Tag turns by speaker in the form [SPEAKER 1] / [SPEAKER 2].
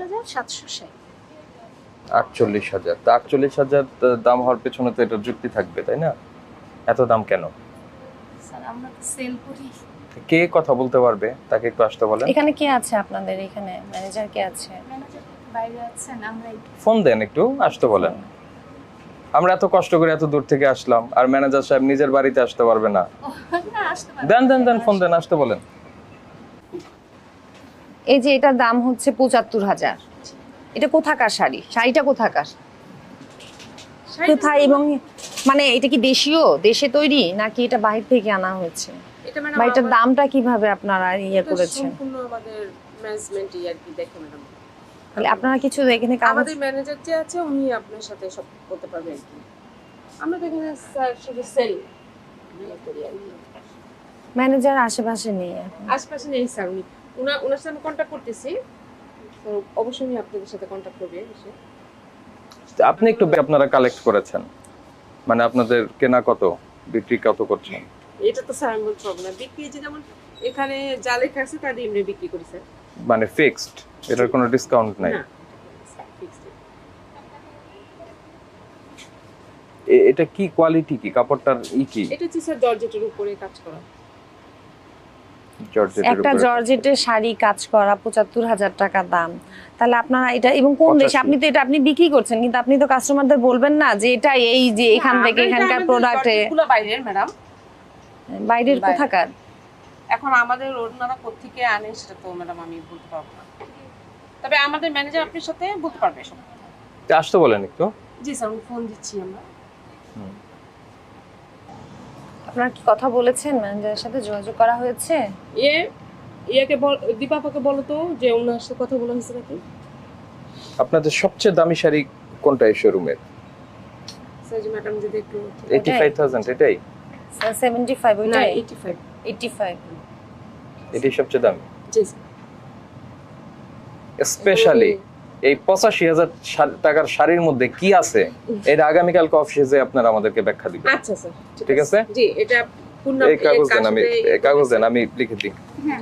[SPEAKER 1] 48,760।
[SPEAKER 2] 48,000। তা 48,000 দাম হওয়ার পেছনে তো এটা যুক্তি থাকবে, তাই না? এত দাম কেন?
[SPEAKER 1] স্যার আমরা তো সেল করি।
[SPEAKER 2] কে কথা বলতে পারবে তাকে একটু আসতে বলেন।
[SPEAKER 3] এখানে কে আছে আপনাদের? এখানে ম্যানেজার কে আছে?
[SPEAKER 1] ম্যানেজার বাইরে আছেন, আমরা
[SPEAKER 2] ফোন দেন, একটু আসতে বলেন। আমরা এত কষ্ট করে এত দূর থেকে আসলাম, আর ম্যানেজার সাহেব নিজের বাড়িতে আসতে পারবে না?
[SPEAKER 1] না আসতে পারি।
[SPEAKER 2] দেন ফোন দেন, আসতে বলেন।
[SPEAKER 3] এই যে এটার দাম হচ্ছে 75,000। এটা কোথাকার শাড়ি? শাড়িটা কোথাকার? কোথায়? এবং মানে এটা কি দেশীয়, দেশে তৈরি, নাকি এটা বাইরে থেকে আনা হয়েছে?
[SPEAKER 4] এটা ম্যাডাম
[SPEAKER 3] বা এটার দামটা কিভাবে আপনারা ইয়ে করেছেন?
[SPEAKER 4] সম্পূর্ণ আমাদের ম্যানেজমেন্টই আর কি দেখে ম্যাডাম।
[SPEAKER 3] তাহলে আপনারা কিছু এখানে
[SPEAKER 4] আমাদের ম্যানেজার যে আছে উনি আপনার সাথে সব করতে পারবে আর কি। আমরা তো এখানে স্যার শুধু সেল করি আর কি।
[SPEAKER 3] ম্যানেজার আশেপাশে নেই এখন।
[SPEAKER 4] আশপাশে নেই স্যার, ওনার সাথে আমি কন্ট্যাক্ট করতেছি, তো অবশ্যই উনি আপনাদের সাথে কন্ট্যাক্ট করবে এসে।
[SPEAKER 2] আপনি একটু আপনারা কালেক্ট করেছেন, মানে আপনাদের কেনা কত, বিক্রি কত করছেন?
[SPEAKER 4] এটা তো স্যার আমি বলতে পারবো না। বিক্রি যে যেমন এখানে যা লেখা আছে তা দিয়ে আমরা বিক্রি করি স্যার।
[SPEAKER 2] মানে ফিক্সড, এটার কোনো ডিসকাউন্ট নাই?
[SPEAKER 4] না, ফিক্সড।
[SPEAKER 2] এটা কি কোয়ালিটি, কি কাপড়টার কি?
[SPEAKER 4] এটা হচ্ছে স্যার জর্জেটের উপরে কাজ করা।
[SPEAKER 2] জর্জেটের
[SPEAKER 3] একটা
[SPEAKER 2] উপরে
[SPEAKER 3] জর্জেটের শাড়ি কাজ করা 75,000 টাকা দাম। তাহলে আপনারা এটা, এবং কোন দেশে?
[SPEAKER 2] 85
[SPEAKER 3] আপনি তো এটা আপনি বিক্রি করছেন, কিন্তু আপনি তো কাস্টমারদের বলবেন না যে এটা এই যে এখান থেকে এখানকার প্রোডাক্টে।
[SPEAKER 4] এগুলো বাইরের ম্যাডাম।
[SPEAKER 3] বাইরের কোথাকার?
[SPEAKER 4] এখন আমাদের ওনারা কোত্থেকে আনে সেটা তো ম্যাডাম আমি বলতে পারবো না, তবে আমাদের ম্যানেজার আপনার সাথে বলতে পারবে সব।
[SPEAKER 2] আসতে বলেন একটু।
[SPEAKER 4] জি স্যার, আমি ফোন দিচ্ছি আমরা।
[SPEAKER 3] আপনারা কি কথা বলেছেন? ম্যানেজারের সাথে যোগাযোগ করা হয়েছে?
[SPEAKER 4] ইয়াকে দীপাপাকে বলো তো যে ওনার সাথে কথা বলা হয়েছে নাকি।
[SPEAKER 2] আপনাদের সবচেয়ে দামি শাড়ি কোনটা এই শোরুমের?
[SPEAKER 4] স্যার যে ম্যাডাম যদি একটু
[SPEAKER 2] 85,000 এটাই?
[SPEAKER 3] 75
[SPEAKER 4] না
[SPEAKER 3] ওইটাই?
[SPEAKER 4] 85।
[SPEAKER 3] 85।
[SPEAKER 2] এটাই সবচেয়ে দামি?
[SPEAKER 4] জি স্যার।
[SPEAKER 2] স্পেশালি এই 85,000 টাকার শাড়ির মধ্যে কি আছে, এটা আগামীকালকে অফিসে আপনারা আমাদেরকে ব্যাখ্যা দিবেন।
[SPEAKER 4] আচ্ছা স্যার,
[SPEAKER 2] ঠিক আছে?
[SPEAKER 4] জি এটা পূর্ণ
[SPEAKER 2] এই কাগজ দেন, আমি লিখে দিই।
[SPEAKER 1] হ্যাঁ